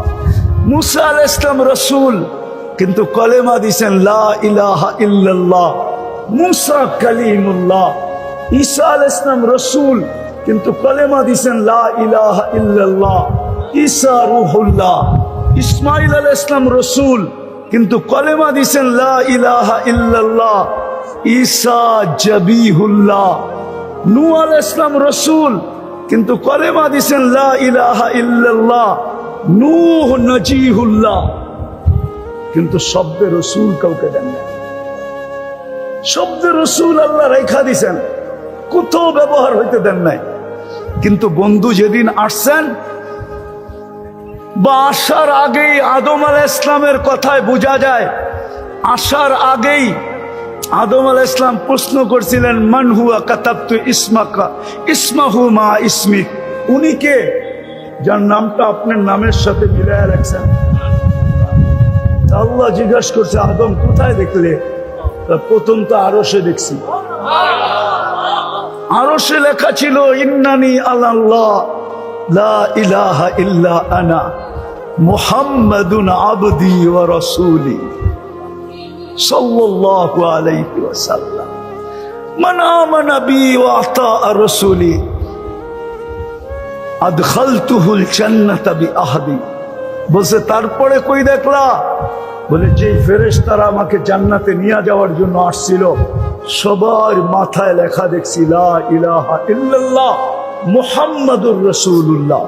মুসা আলাইহিস সালাম রসুল, কিন্তু কলেমা দিছেন লা ইলাহা ইল্লাল্লাহ, মুসা কালিমুল্লাহ। ঈসা আলাইহিস সালাম রসুল, কিন্তু কলেমা দিছেন লা ইলাহা ইল্লাল্লাহ, ঈসা রূহুল্লাহ। ইসমাঈল আলাইহিস সালাম রসুল, কিন্তু কলেমা দিছেন লা ইলাহা ইল্লাল্লাহ, ঈসা জবিহুল্লাহ। নূহ আলাইহিস সালাম রাসূল, কিন্তু কলেমা দিয়েছেন লা ইলাহা ইল্লাল্লাহ। নূহ নজিহুল্লাহ, কিন্তু শব্দে রসুল কাউকে দেন না। শব্দে রসুল আল্লাহ রেখা দিছেন, কোথাও ব্যবহার হইতে দেন নাই। কিন্তু বন্ধু যেদিন আসছেন বা আসার আগেই আদম আলাইহিস সালামের কথায় বোঝা যায়, আসার আগেই আদম আলাইহিস সালাম প্রশ্ন করছিলেন মান হুয়া কাতাবতু ইসমাকা ইসমাহু মা ইসমিক। উনি কে, যার নামটা আপনার নামের সাথে মিলায়া রাখছেন? আল্লাহ জিজ্ঞাসা করছে আদম কোথায় দেখলে? প্রথম তো আরশে দেখছি। আরশে লেখা ছিল ইন্নানি আল্লাহ লা ইলাহা ইল্লা আনা মুহাম্মাদুন আবদি ওয়া রাসূলি সাল্লাল্লাহু আলাইহি ওয়াসাল্লাম মান আমানা বি ওয়া আতা রাসূলি আদখালতুহুল জান্নাতা বিআহদি। বলছে তারপরে কই দেখলা? বলে যে ফেরেশতারা আমাকে জান্নাতে নিয়ে যাওয়ার জন্য আসছিল সবার মাথায় লেখা দেখছি লা ইলাহা ইল্লাল্লাহ মুহাম্মাদুর রাসূলুল্লাহ।